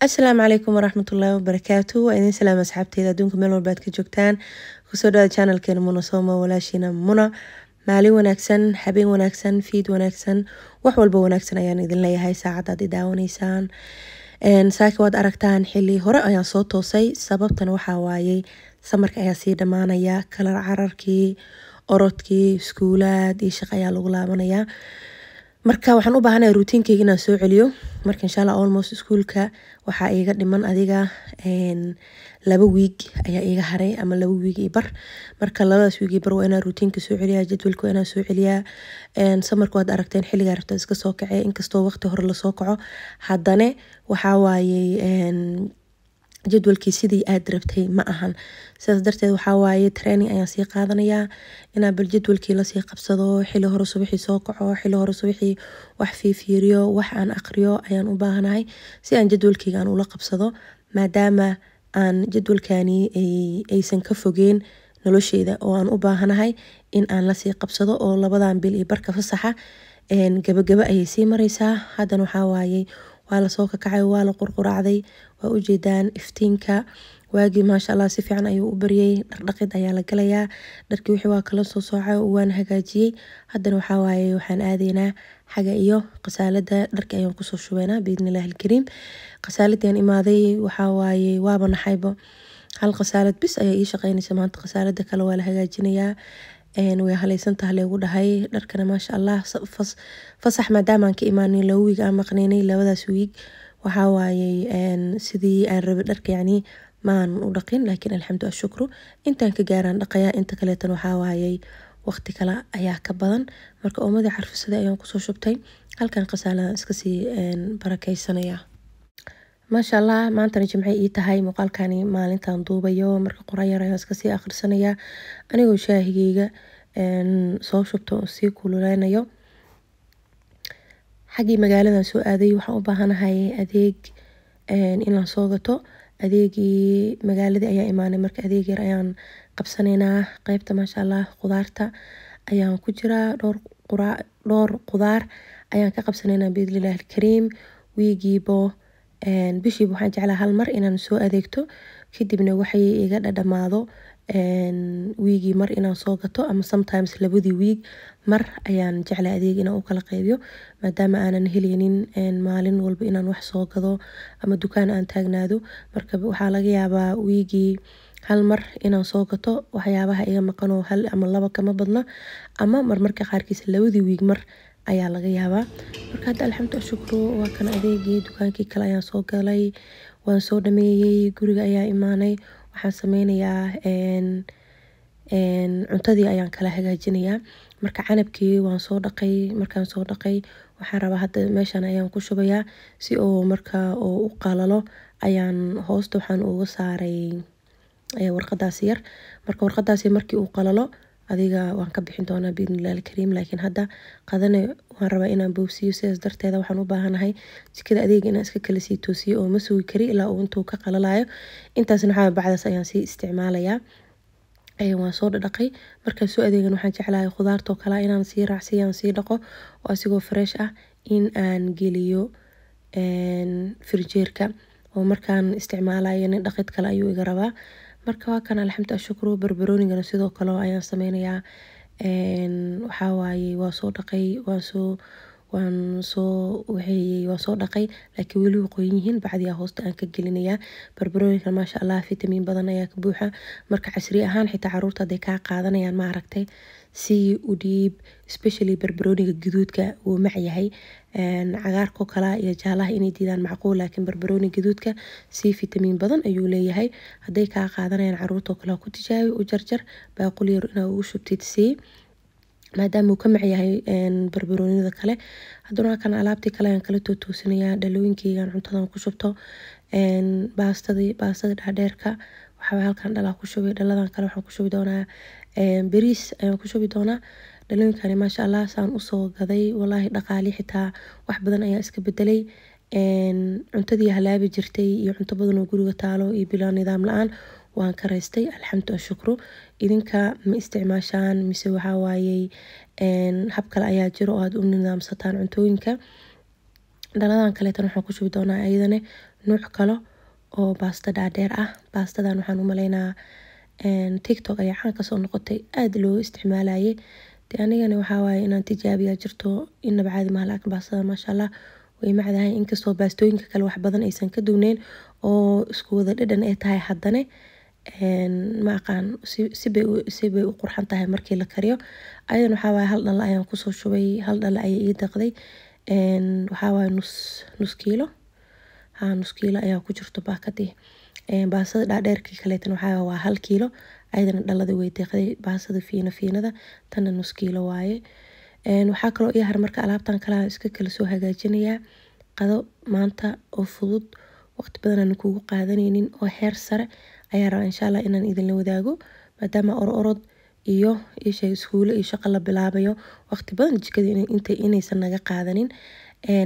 السلام عليكم ورحمة الله وبركاته وإذن سلام أصحابتي إذا دونكم ميل والبعد كجوكتان كسودة channel كينا منى صومة ولا شينا منى مالي وناكسن حبين وناكسن فيد وناكسن وحوالبا وناكسن أيان إذن لي هاي ساعة دادي داونيسان saaka waad aragtaan xilli hore ayaan soo toosay sababtan waxaa waayey samarka ayaa sii dhamaanaya kala cararkii orodkii iskuulaad iyo shaqo ayaa lagu laabanayaa marka waxaan u baahanahay routinkeyga inaan soo celiyo marka insha Allah almost iskuulka waxaa iiga dhiman adiga 2 week ayaa iiga haray ama 2 week iyo bar marka 2daas week iyo bar waa inaan routiinka soo celiyaa jadwalka waa inaan soo celiyaa samarka waad aragteen xilliga rabta iska soo kacay inkastoo waqti hore la soo kaco haddana waxaa waayey jadwalkii sidii aad rabtay ma ahan sidaas darteed waxaa waaye training ayaan sii qaadanayaa inaan bal jadwalkii lasii qabsado xilli hore subaxii soo kaco xilli hore subaxii wax fiiriyo wax aan aqriyo ayaan u baahanahay si aan jadwalkeyga aan ula qabsado maadaama aan jadwalkani aysan ka fogeen nolosheyda oo aan u baahanahay in aan lasii qabsado oo 2 bil iyo barka fasaxa gabagaba ayay sii mareysaa haddana waxaa waayey waa la soo kacay waa la qurquracday waa u jeedaan iftiinka waagi maasha Allah si fiican ayuu u bariyay dhaqid ayaa la galayaa dharkii wixii waa kala soo soocay oo waan hagaajiyay haddana waxaa waaye waxaan aadeynaa xaga iyo qasaalada dharkii ayaan ku soo shubeynaa biidnillaahi alkariim qasaaladii imaaday waxaa waaye waaba naxayba hal qasaalad bis ayaa ii shaqeynaysa maanta qasaalada kale waa la hagaajinayaa way halaysan tahay lagu dhahay dharkana maasha Allah fasax maadaama aan ka imaanay 2 week aan maqnaynay 2daas week waxaa waayey sidii aan rabay dharka yani maan u dhaqin laakiin alxamdu shukru intaan ka gaaraan dhaqayaa inta kale tan waxaa waayey waqti kale ayaa ka badan marka oomada carfisada ayaan ku soo shubtay halkan qasaalada iska sii barakeysanaya maasha Allah maantana jimcay ii tahay muuqaalkani maalintan duubayo marka quraan yar ayaan iska sii akhrisanaya anigoo shaahigeyga soo shubto oo sii kululeynayo xagii magaaladan soo aaday waxaan u baahanahay adeeg inaan soo gato adeegii magaaladii ayaa imaanay marka adeeg yar ayaan qabsanaynaa qaybta maasha Allah qudaarta ayaan ku jiraa dhowr qudaar ayaan ka qabsanaynaa biidnillaahi alkariim wiigiibo bishiiba waxaan jeclaa hal mar inaan soo adeegto kadibna waxay iga dhadhamaado wiigii mar inaan soo gato ama sometimes 2 week mar ayaan jeclaa adeeg inaan u kala qaybiyo maadaama aanan heleynin maalin walba inaan wax soo gado ama dukaan aan taagnaado marka waxaa laga yaabaa wiigii hal mar inaan soo gato waxyaabaha iga maqan oo 1 ama 2 kama badna ama marmarka qaarkiis 2 week mar ayaa laga yaabaa marka hadda alxamdu shukru waa kan adeegii dukaankii kale ayaan soo galay waan soo dhameeyay guriga ayaa imaanay waxaan sameynayaa cuntadii ayaan kala hagaajinayaa marka canabkii waan soo dhaqay markaan soo dhaqay waxaan rabaa hadda meeshan ayaan ku shubayaa si oo marka oo u qalalo ayaan hoosta waxaan uga saaray warqadaas yar marka warqadaas markii uu qalalo adiga waan ka bixin doonaa biidnillaahi alkariim laakiin hadda qadana waan rabaa inaan boobsiyo sidaas darteeda waxaan u baahanahay jikada adeeg inaan iska kala sii toosiyo oo ma sugi kari ilaa uu intuu ka qalalayo intaasna waxaa bacdaas ayaan sii isticmaalayaa waan soo dhaqay markaan soo adeegan waxaan jeclahay khudaartoo kale inaan sii raacsiyo aan sii dhaqo oo asigoo fresh ah in aan geliyo firijeerka oo markaan isticmaalayo dhaqid kale ayuu iga rabaa marka waa kan alxamdu shukru barbaroonigana sidoo kale ayaan sameynayaa waxaa waaye waa soo dhaqay waan soo dhaqay laakiin weli way qoyan yihiin bacdiyaa hoosta aan ka gelinayaa barbarooniga maasha Allah fitamiin badan ayaa ka buuxa marka casri ahaan xitaa caruurta haday kaa qaadanayaan ma aragtay si u dhiib especially barbarooniga gaduudka wuu macyahay cagaarko kala iyo jaalaha inay diidaan macquul laakiin barbarooniga gaduudka si fitamiin badan ayuu leeyahay haday kaa qaadanayaan caruurta kala ku tijaabi u jarjar baaquli yar inaa ugu shubtid si maadaama uu ka macyahay barbaroonida kale haddana kan alaabtii kale ayaan kala toosinayaa dhalooyinkeyga cuntadan ku shubto baastada dhaadheerka waxaa halkan dhalaa ku shubay dhaladan kale waxaan ku shubi doonaa bariis ayaan ku shubi doonaa dhalooyinkani maasha Allah saan usoo gaday wallahi dhaqaali xitaa wax badan ayaa iska bedelay cuntadii halaabi jirtay iyo cunto badan oo guriga taalo iyo bilaa nidaam la-aan waan ka raystay alxamdu shukru idinka ma isticmaashaan mise waxaa waayey hab kale ayaa jiro oo aad u nidaamsataan cuntooyinka dhaladan kale tan waxaan ku shubi doonaa ayadana nuuc kale oo baasta dhaadheer ah. Baastadan waxaan u maleynaa TikTok ayaa caan kasoo noqotay, aad loo isticmaalayay. dee anigana waxaa waaye inaan tijaabiyaa jirto, inaba caadi maaha, laakiin baastada maasha Allah way macdahay, inkastoo baastooyinka kale wax badan aysan ka duwneyn oo isku wada dhadhan ay tahay, haddana ma aqaan si bay u qurxan tahay markii la kariyo. Ayadan waxaa waaye hal dhalo ayaan kusoo shubay, hal dhalo ayay ii deeqday. waxaa waaye nus kiilo, nus kiilo ayaa ku jirto baakadii. baastada dhaadheerkii kaleetan waxaa waa 1 kiilo, ayadana dhalada way deeqday. baastada fiinada tana nus kiilo waaye. waxaa kaloo ii har marka alaabtan kala iska kala soo hagaajinayaa qado maanta oo fudud, waqti badan aan kugu qaadanaynin, oo heer sare ayaa rabaa insha Allah inaan idinla wadaago, maadaama orod iyo iskuulo iyo shaqo la bilaabayo, waqti badan jikada inaysan naga qaadanin.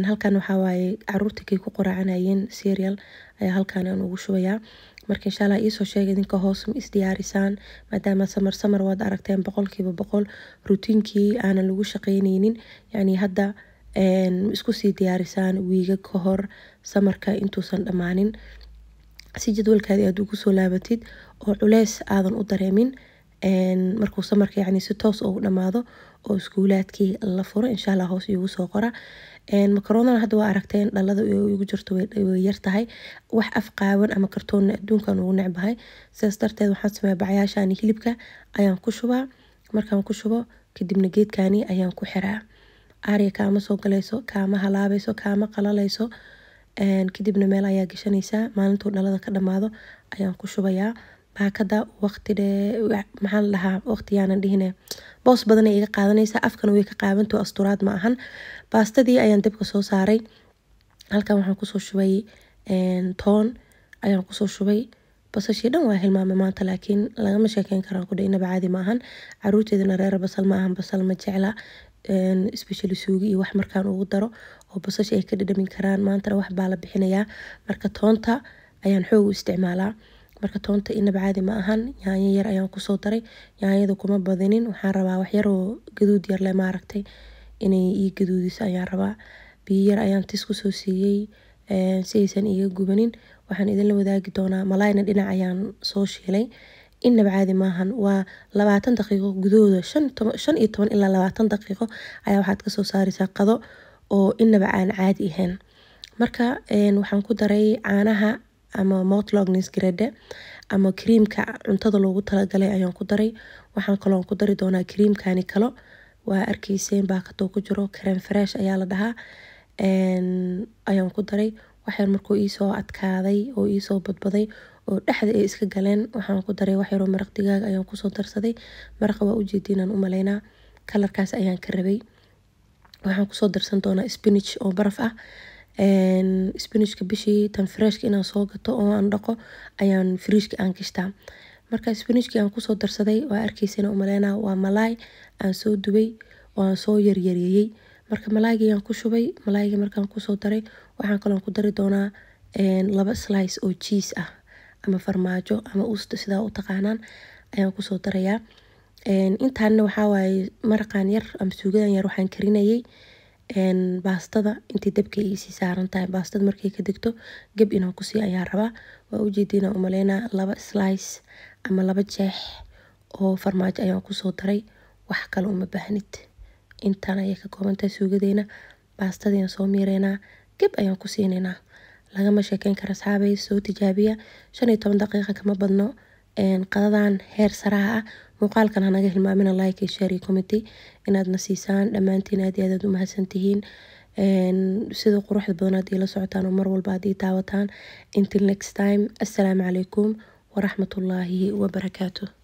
halkan waxaa waaye caruurtii ku qoraacanayeen cereal ayaa halkan aan ugu shubayaa. marka insha Allah iisoo sheega idinka hoos ma isdiyaarisaan, maadaama samar waad aragteen 100% rutiinkii aanan lagu shaqaynaynin. yani hadda isku sii diyaarisaan wiiga ka hor samarka intuusan dhammaanin, si jadwalkaadii aad ugu soo laabatid oo culeys aadan u dareemin markuu samarka yani si toos ugu dhamaado oo iskuulaadkii la furo. insha Allah hoos iigu soo qora. makaroonada hadda waa aragteen dhalada igu jirto way yartahay, wax af qaawan ama kartoon adduunkan ugu necbahay. sidaas darteed waxaan sameeyaa bacyaashaan hilibka ayaan ku shubaa, markaan ku shubo kadibna geedkani ayaan ku xiraa. aariga kaama soo galayso, kaama halaabayso, kaama qalalayso. kadibna meel ayaa gashanaysaa, maalintuu dhalada ka dhamaado ayaan ku shubayaa. baakada waqti maxaa la dhahaa, waqtiyaanan dhihine boos badan ay iga qaadanaysaa, afkana way ka qaabantoo asturaad ma ahan. baastadii ayaan dabka soo saaray, halkan waxaan kusoo shubay toon ayaan kusoo shubay. basashii dhan waa hilmaamay maanta, laakiin lagama sheekeyn karaan kudha, inaba caadi ma ahan. caruurteedana reer basal ma ahan, basal ma jecla, especially suugi iyo wax markaan ugu daro oo basasha ay ka dhadhamin karaan. maantana wax baa la bixinayaa, marka toonta ayaan xoog u isticmaalaa. marka toonta inaba caadi ma ahan. yaanyo yar ayaan kusoo daray, yaanyada kuma badinin, waxaan rabaa wax yar oo gaduud yar leh, maaragtay inay ii gaduudiso ayaan rabaa. biyo yar ayaan tis kusoo siiyey si aysan iiga gubanin. waxaan idinla wadaagi doonaa malaayna dhinac ayaan soo shiilay, inaba caadi maahan. waa 20 daqiiqo gudahooda, 15 ilaa 20 daqiiqo ayaa waxaad kasoo saaraysaa qado oo inaba aan caadi ahayn. marka waxaan ku daray caanaha ama motlognis grade ama creamka cuntada loogu talagalay ayaan ku daray. waxaan kaloo ku dari doonaa creamkani kalo, waa arkayseen baakadoo ku jiro, creme fresh ayaa la dhahaa. ayaan ku daray waxyar markuu iisoo adkaaday oo iisoo badbaday oo dhexda ay iska galeen, waxaan ku daray wax yaroo maraq digaag ayaan kusoo darsaday. maraqa waa ujeediinaan u maleynaa, kalarkaas ayaan ka rabay. waxaan kusoo darsan doonaa spinach oo baraf ah. spinachka bishii tan freshka inaan soo gato oo aan dhaqo ayaan fridge-ka aan gashtaa. marka spinachki aan kusoo darsaday waa arkayseen u maleynaa, waa malaay aan soo dubay oo aan soo yaryareeyay. marka malaayga ayaan ku shubay, malaayga markaan kusoo daray waxaan kaloo ku dari doonaa 2 slice oo cheese ah ama farmaajo ama usta sidaa u taqaanaan ayaan kusoo darayaa. intaana waxaa waaye maraqan yar ama suugadan yar waxaan karinayay baastada intii dabka iisii saaran tahay. baastada markay ka degto gab inaan kusii ayaa rabaa. waa ujeediina u maleynaa 2 slice ama 2 jeex oo farmaajo ayaan kusoo daray, wax kale uma baahnid. intaan ayay ka koobantahay suugadeena. baastadii soo miireynaa, gab ayaan ku siinaynaa, lagama sheekeyn karo asxaabay. soo tijaabiya, 15 daqiiqo kama badno. qadadan heer saraha ah. muuqaalkan hanaga hilmaamina like iyo share iyo comment inaadna siisaan. dhammaantiin aad iyo aad u mahadsantihiin sida quruxda badan aad ila socotaan oo mar walba aad ii daawataan. until next time, assalaamu calaykum waraxmatullaahi wabarakaatuh.